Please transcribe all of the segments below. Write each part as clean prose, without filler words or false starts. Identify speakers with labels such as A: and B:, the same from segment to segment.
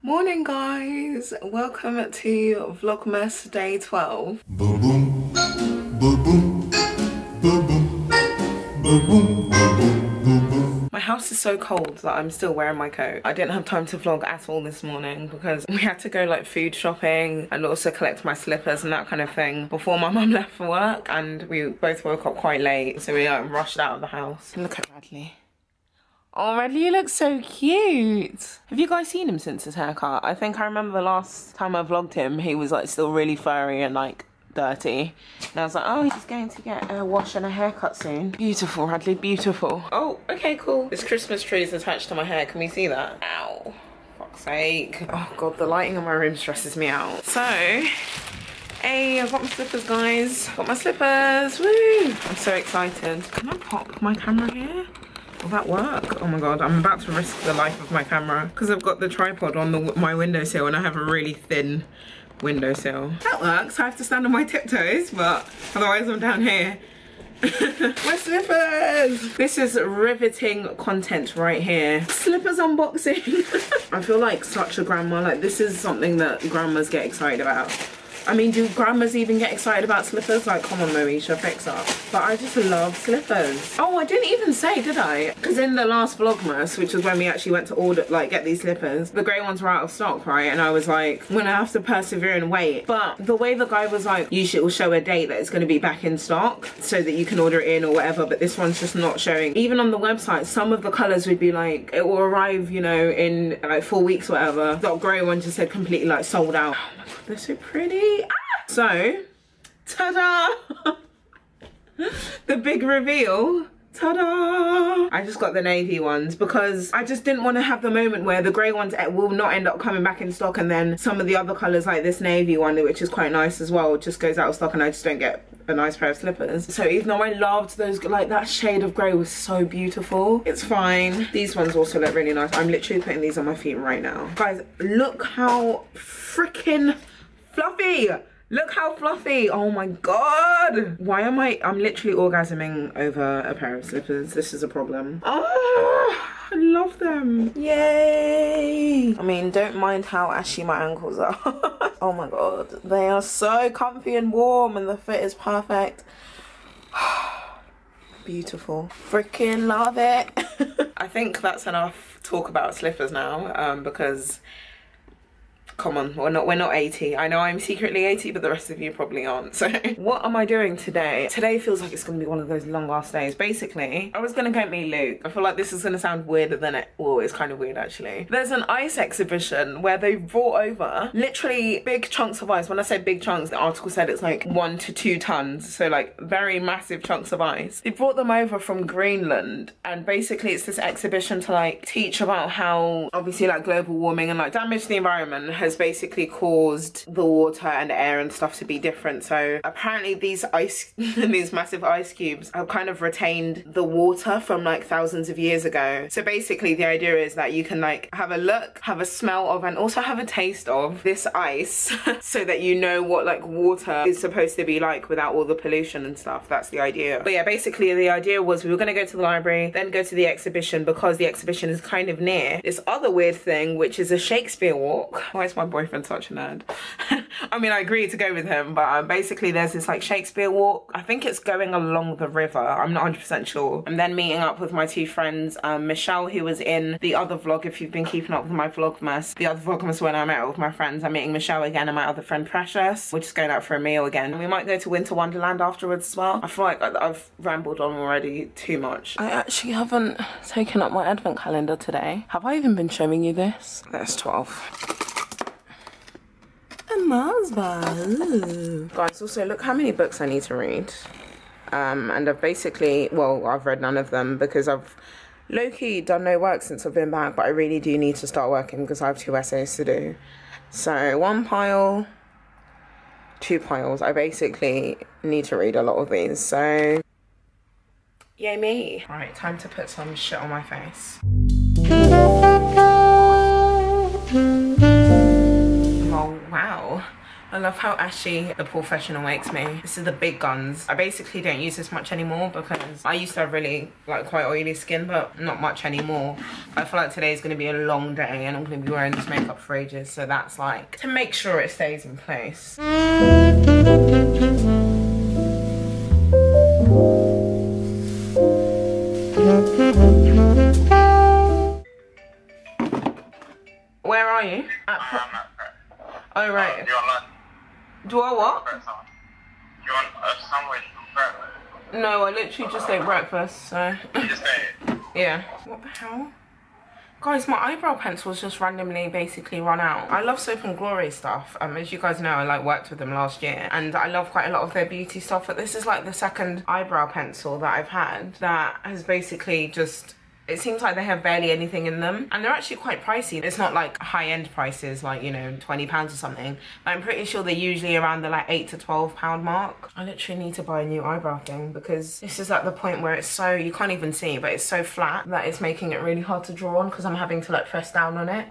A: Morning guys, welcome to Vlogmas day 12.
B: Boom boom, boom boom, boom boom, boom boom, boom boom.
A: My house is so cold that I'm still wearing my coat. I didn't have time to vlog at all this morning because we had to go like food shopping and also collect my slippers and that kind of thing before my mum left for work, and we both woke up quite late, so we rushed out of the house. Look at Radley. Oh, Radley, you look so cute. Have you guys seen him since his haircut? I think I remember the last time I vlogged him, he was like still really furry and like dirty. And I was like, oh, he's going to get a wash and a haircut soon. Beautiful, Radley, beautiful. Oh, okay, cool. This Christmas tree is attached to my hair. Can we see that? Ow. Fuck's sake. Oh God, the lighting in my room stresses me out. So, hey, I've got my slippers, guys. Got my slippers, woo. I'm so excited. Can I pop my camera here? Will that work? Oh my God, I'm about to risk the life of my camera because I've got the tripod on my windowsill and I have a really thin windowsill. That works. I have to stand on my tiptoes, but otherwise I'm down here. My slippers! This is riveting content right here. Slippers unboxing. I feel like such a grandma. Like, this is something that grandmas get excited about. I mean, do grandmas even get excited about slippers? Like, come on, Moesha, fix up. But I just love slippers. Oh, I didn't even say, did I? Because in the last Vlogmas, which was when we actually went to order, like, get these slippers, the grey ones were out of stock, right? And I was like, I'm gonna have to persevere and wait. But the way the guy was like, usually it will show a date that it's gonna be back in stock so that you can order it in or whatever, but this one's just not showing. Even on the website, some of the colours would be like, it will arrive, you know, in like 4 weeks or whatever. The grey one just said completely like sold out. Oh my God, they're so pretty. Ah! So, ta-da! The big reveal. Ta-da! I just got the navy ones because I just didn't want to have the moment where the grey ones will not end up coming back in stock, and then some of the other colours like this navy one, which is quite nice as well, just goes out of stock and I just don't get a nice pair of slippers. So even though I loved those, like that shade of grey was so beautiful, it's fine. These ones also look really nice. I'm literally putting these on my feet right now. Guys, look how freaking fluffy! Look how fluffy. Oh my God. Why am I'm literally orgasming over a pair of slippers. This is a problem. Oh, I love them. Yay. I mean, don't mind how ashy my ankles are. Oh my God. They are so comfy and warm and the fit is perfect. Beautiful. Freaking love it. I think that's enough talk about slippers now, because come on, we're not 80. I know I'm secretly 80, but the rest of you probably aren't. So what am I doing today? Today feels like it's gonna be one of those long ass days. Basically, I was gonna go meet Luke. I feel like this is gonna sound weirder than it, well, it's kind of weird actually. There's an ice exhibition where they brought over literally big chunks of ice. When I say big chunks, the article said it's like 1 to 2 tons. So like very massive chunks of ice. They brought them over from Greenland, and basically it's this exhibition to like teach about how obviously like global warming and like damage to the environment has basically caused the water and air and stuff to be different. So apparently these these massive ice cubes have kind of retained the water from like thousands of years ago. So basically the idea is that you can like have a look, have a smell of, and also have a taste of this ice so that you know what like water is supposed to be like without all the pollution and stuff. That's the idea. But yeah, basically the idea was we were going to go to the library, then go to the exhibition, because the exhibition is kind of near this other weird thing, which is a Shakespeare walk. Why is my boyfriend such a nerd? I mean, I agreed to go with him, but basically there's this like Shakespeare walk. I think it's going along the river. I'm not 100% sure. I'm then meeting up with my 2 friends, Michelle, who was in the other vlog, if you've been keeping up with my Vlogmas. The other Vlogmas when I met up with my friends. I'm meeting Michelle again and my other friend Precious. We're just going out for a meal again. We might go to Winter Wonderland afterwards as well. I feel like I've rambled on already too much. I actually haven't taken up my advent calendar today. Have I even been showing you this? There's 12. Guys, also look how many books I need to read. And I've basically, well, I've read none of them because I've low-key done no work since I've been back, but I really do need to start working because I have 2 essays to do. So 1 pile, 2 piles. I basically need to read a lot of these, so yay me. All right, time to put some shit on my face. Oh wow, I love love how ashy the professional makes me. This is the big guns. I basically don't use this much anymore because I used to have really like quite oily skin, but not much anymore. I feel like today's gonna be a long day and I'm gonna be wearing this makeup for ages, so that's like to make sure it stays in place. Where are you? Oh right. Do I what?
C: You want a sandwich for breakfast?
A: No, I literally just ate breakfast, so.
C: You just ate it?
A: Yeah. What the hell? Guys, my eyebrow pencils just randomly basically run out. I love Soap and Glory stuff. As you guys know, I like worked with them last year and I love quite a lot of their beauty stuff, but this is like the second eyebrow pencil that I've had that has basically just, it seems like they have barely anything in them, and they're actually quite pricey. It's not like high-end prices, like, you know, £20 or something, but I'm pretty sure they're usually around the like £8 to £12 mark. I literally need to buy a new eyebrow thing because this is at the point where it's so, you can't even see, but it's so flat that it's making it really hard to draw on because I'm having to like press down on it.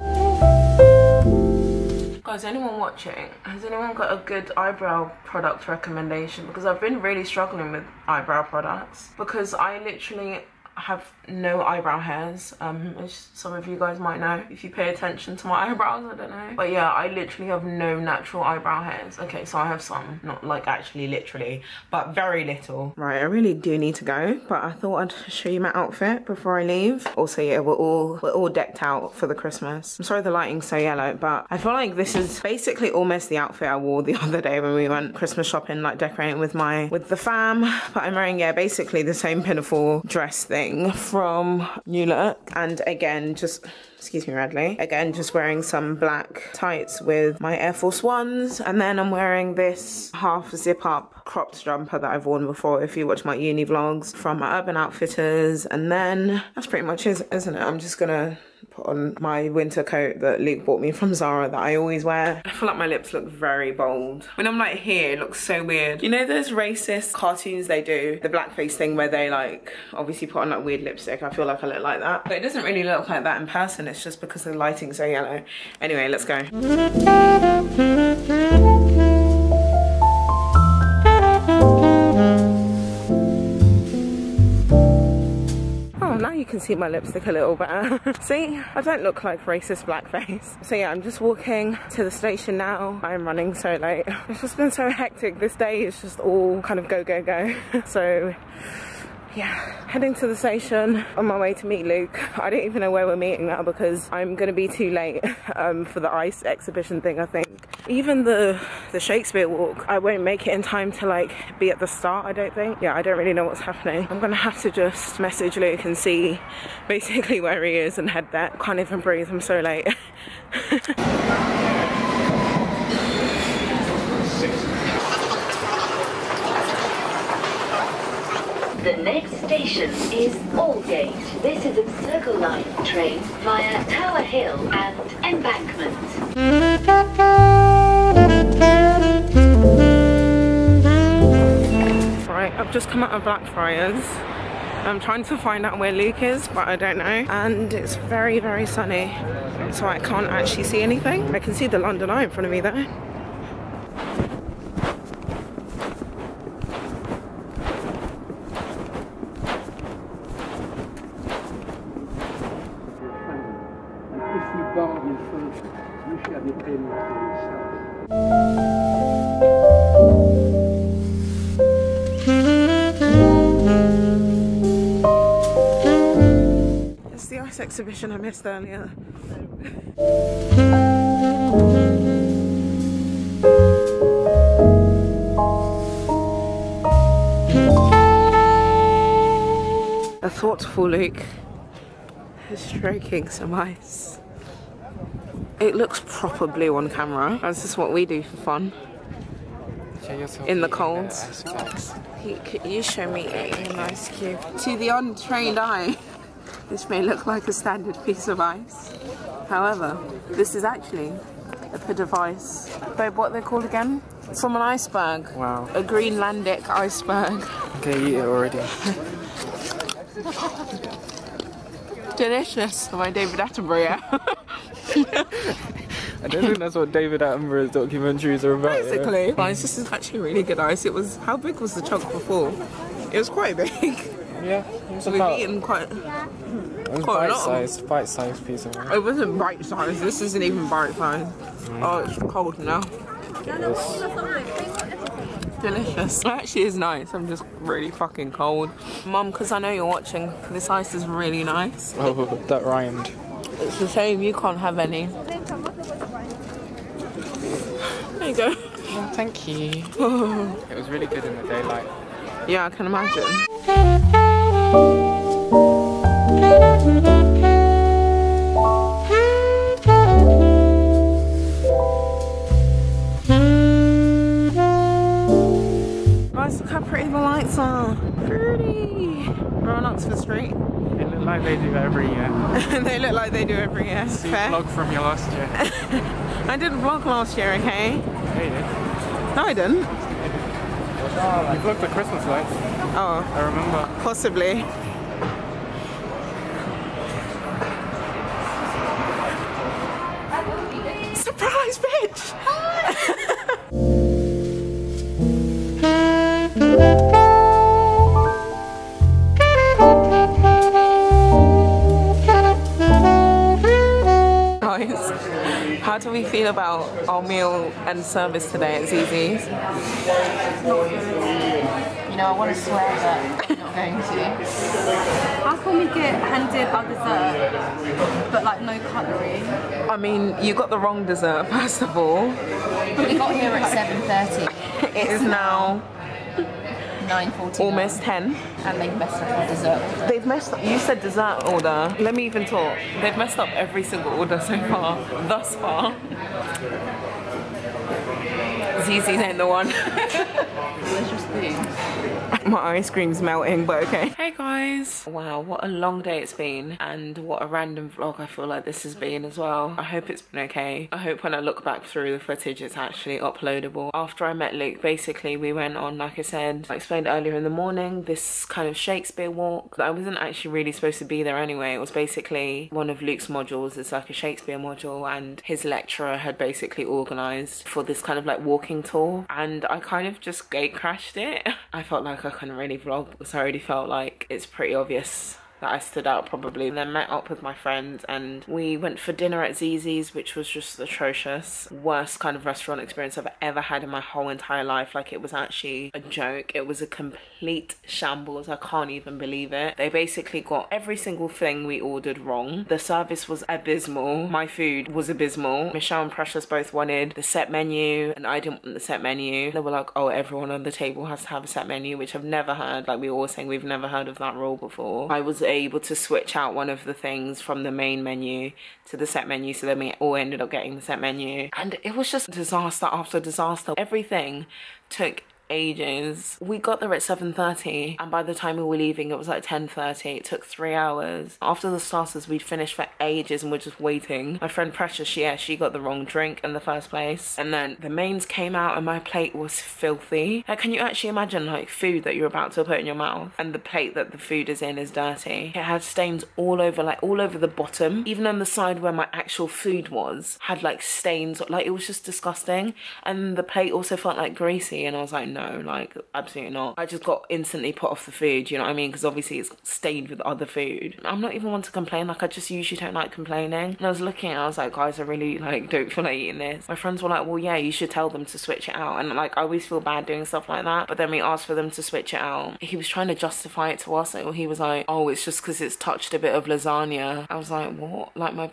A: Guys, anyone watching, has anyone got a good eyebrow product recommendation? Because I've been really struggling with eyebrow products because I literally have no eyebrow hairs, as some of you guys might know if you pay attention to my eyebrows, I don't know, but yeah, I literally have no natural eyebrow hairs. Okay, so I have some, not like actually literally, but very little. Right, I really do need to go, but I thought I'd show you my outfit before I leave. Also, yeah, we're all decked out for the Christmas. I'm sorry the lighting's so yellow, but I feel like this is basically almost the outfit I wore the other day when we went Christmas shopping, like decorating with the fam. But I'm wearing, yeah, basically the same pinafore dress thing from New Look, and again, just excuse me, Radley, again just wearing some black tights with my Air Force Ones, and then I'm wearing this half zip up cropped jumper that I've worn before if you watch my uni vlogs from my Urban Outfitters, and then that's pretty much it, isn't it? I'm just gonna put on my winter coat that Luke bought me from Zara that I always wear. I feel like my lips look very bold. When I'm like here, it looks so weird. You know those racist cartoons they do? The blackface thing where they like obviously put on like weird lipstick. I feel like I look like that. But it doesn't really look like that in person. It's just because the lighting's so yellow. Anyway, let's go. Now you can see my lipstick a little better. See, I don't look like racist blackface. So yeah, I'm just walking to the station now. I'm running so late. It's just been so hectic. This day is just all kind of go, go, go. So yeah, heading to the station on my way to meet Luke. I don't even know where we're meeting now because I'm gonna be too late for the ice exhibition thing, I think. Even the Shakespeare walk, I won't make it in time to like be at the start, I don't think. Yeah, I don't really know what's happening. I'm gonna have to just message Luke and see basically where he is and head there. Can't even breathe, I'm so late.
D: The next station is Aldgate. This is a Circle Line train via Tower Hill and Embankment.
A: Right, I've just come out of Blackfriars. I'm trying to find out where Luke is, but I don't know. And it's very, very sunny, so I can't actually see anything. I can see the London Eye in front of me though.
E: Bargain first, you shall be paying for yourself.
A: It's the ice exhibition I missed earlier. A thoughtful Luke is stroking some ice. It looks proper blue on camera. This is what we do for fun. In the cold. You show me a nice cube. To the untrained eye, this may look like a standard piece of ice. However, this is actually a device. Babe, what are they called again? From an iceberg.
F: Wow.
A: A Greenlandic iceberg.
F: Okay, you eat it already.
A: Delicious. My David Attenborough, yeah.
F: I don't think that's what David Attenborough's documentaries are about.
A: Basically. Guys, this is actually really good ice. It was, how big was the chunk before? It was quite big.
F: Yeah, it was
A: So we've eaten quite
F: it was
A: quite a lot.
F: bite-sized piece of it.
A: It wasn't bite size. This isn't even bite size. Oh, it's cold now. Delicious. It actually is nice. I'm just really fucking cold. Mum, because I know you're watching, this ice is really nice.
F: Oh, that rhymed.
A: It's a shame you can't have any. There you go.
F: Oh, thank you. It was really good in the daylight.
A: Yeah, I can imagine. Guys, look how pretty the lights are. Pretty. We're on Oxford Street.
F: They look like they do every year.
A: They look like they do every year.
F: See
A: Fair.
F: vlog from your last year.
A: I didn't vlog last year, okay?
F: Yeah, you did.
A: No, I didn't.
F: You vlogged the Christmas lights.
A: Oh,
F: I remember.
A: possibly. Surprise, bitch! Guys, how do we feel about our meal and service today at Zizzi's?
G: You know, I want to swear, but I'm not going to.
H: How can we get handed our dessert, but like no cutlery?
A: I mean, you got the wrong dessert, first of all.
G: We got here at 7:30.
A: It is now
G: 9:49.
A: almost 10.
G: And they've messed up our dessert order.
A: They've messed up, you said dessert order. Let me even talk. They've messed up every single order so far, thus far. Zizzi's ain't the one.
G: Delicious thing.
A: My ice cream's melting, but okay. Hey guys. Wow, what a long day it's been, and what a random vlog I feel like this has been as well. I hope it's been okay. I hope when I look back through the footage it's actually uploadable. After I met Luke, basically we went on, like I said, I explained earlier in the morning, this kind of Shakespeare walk. I wasn't actually really supposed to be there anyway. It was basically one of Luke's modules. It's like a Shakespeare module, and his lecturer had basically organised for this kind of like walking tour, and I kind of just gate crashed it. I felt like I couldn't really vlog because I already felt like it's pretty obvious that I stood out probably. And then met up with my friends and we went for dinner at Zizzi's, which was just atrocious. Worst kind of restaurant experience I've ever had in my whole entire life. Like, it was actually a joke. It was a complete shambles. I can't even believe it. They basically got every single thing we ordered wrong. The service was abysmal. My food was abysmal. Michelle and Precious both wanted the set menu and I didn't want the set menu. They were like, oh, everyone on the table has to have a set menu, which I've never heard. Like, we were all saying we've never heard of that rule before. I was able to switch out one of the things from the main menu to the set menu, so then we all ended up getting the set menu, and it was just disaster after disaster. Everything took ages. We got there at 7:30 and by the time we were leaving it was like 10:30. It took 3 hours. After the starters we'd finished for ages and we're just waiting. My friend Precious, she got the wrong drink in the first place, and then the mains came out and my plate was filthy. Like, can you actually imagine like food that you're about to put in your mouth and the plate that the food is in is dirty? It had stains all over, like all over the bottom, even on the side where my actual food was had like stains. Like, it was just disgusting, and the plate also felt like greasy, and I was like, no, like absolutely not. I just got instantly put off the food, you know what I mean, because obviously it's stained with other food. I'm not even one to complain, like I just usually don't like complaining, and I was looking and I was like, guys, I really like don't feel like eating this. My friends were like, well yeah, you should tell them to switch it out, and like I always feel bad doing stuff like that, but then we asked for them to switch it out. He was trying to justify it to us. He was like, oh, it's just because it's touched a bit of lasagna. I was like, what? Like, my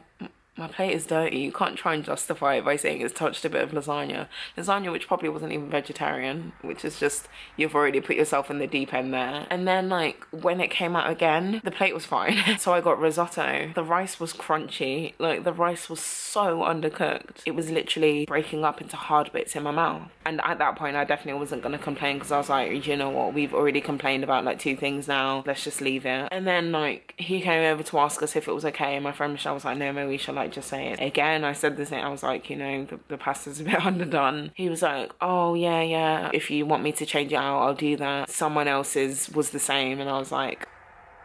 A: plate is dirty. You can't try and justify it by saying it's touched a bit of lasagna. Lasagna which probably wasn't even vegetarian, which is just, you've already put yourself in the deep end there. And then like when it came out again, the plate was fine. So I got risotto. The rice was crunchy. Like, the rice was so undercooked. It was literally breaking up into hard bits in my mouth. And at that point I definitely wasn't going to complain, because I was like, you know what, we've already complained about like 2 things now, let's just leave it. And then like he came over to ask us if it was okay, and my friend Michelle was like, no, Moesha, like just say it. Again, I said the same. I was like, you know, the pasta's a bit underdone. He was like, oh yeah, if you want me to change it out, I'll do that. Someone else's was the same, and I was like,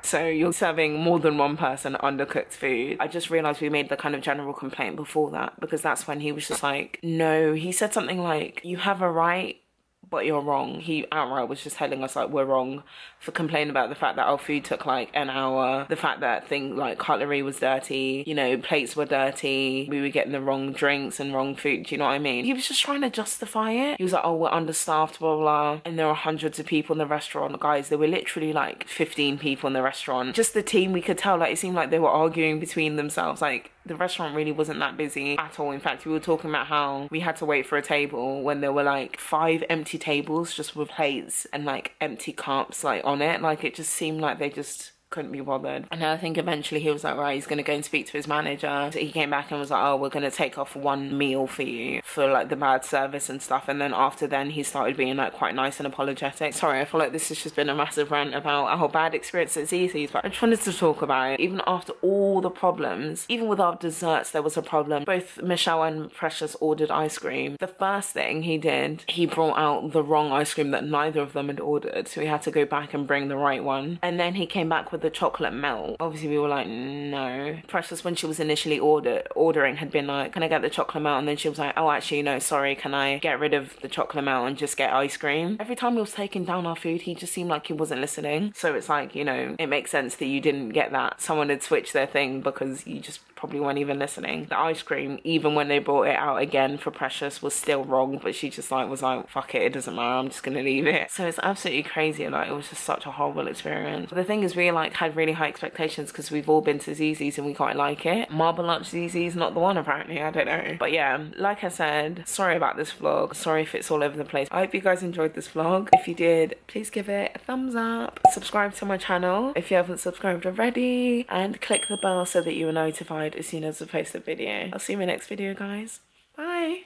A: So you're serving more than one person undercooked food. I just realised we made the kind of general complaint before that, because that's when he was just like, no, he said something like, you have a right, but you're wrong. He outright was just telling us like we're wrong for complaining about the fact that our food took like an hour, the fact that like cutlery was dirty, you know, plates were dirty, we were getting the wrong drinks and wrong food, do you know what I mean? He was just trying to justify it. He was like, oh, we're understaffed, blah, blah, and there are hundreds of people in the restaurant. Guys, there were literally like 15 people in the restaurant. Just the team, we could tell, like, it seemed like they were arguing between themselves. Like, the restaurant really wasn't that busy at all. In fact, we were talking about how we had to wait for a table when there were like 5 empty tables just with plates and like empty cups like on it. Like, it just seemed like they just couldn't be bothered. And I think eventually he was like, right, he's gonna go and speak to his manager. So he came back and was like, oh, we're gonna take off 1 meal for you for like the bad service and stuff. And then after then he started being like quite nice and apologetic. Sorry, I feel like this has just been a massive rant about our bad experience at Zizzi's, but I just wanted to talk about it. Even after all the problems, even with our desserts there was a problem. Both Michelle and Precious ordered ice cream. The first thing he did, he brought out the wrong ice cream that neither of them had ordered, so we had to go back and bring the right one. And then he came back with the chocolate melt. Obviously we were like, no. Precious, when she was initially ordering, had been like, can I get the chocolate melt? And then she was like, oh, actually no, sorry, can I get rid of the chocolate melt and just get ice cream? Every time he was taking down our food, he just seemed like he wasn't listening. So it's like, you know, it makes sense that you didn't get that. Someone had switched their thing because you just probably weren't even listening. The ice cream, even when they brought it out again for Precious, was still wrong, but she just like was like, fuck it, it doesn't matter, I'm just gonna leave it. So it's absolutely crazy. Like, it was just such a horrible experience. But the thing is, we like had really high expectations because we've all been to Zizzi's and we quite like it. Marble Arch Zizzi's not the one apparently, I don't know. But yeah, like I said, sorry about this vlog. Sorry if it's all over the place. I hope you guys enjoyed this vlog. If you did, please give it a thumbs up. Subscribe to my channel if you haven't subscribed already, and click the bell so that you are notified as soon as I post a video. I'll see you in my next video, guys. Bye.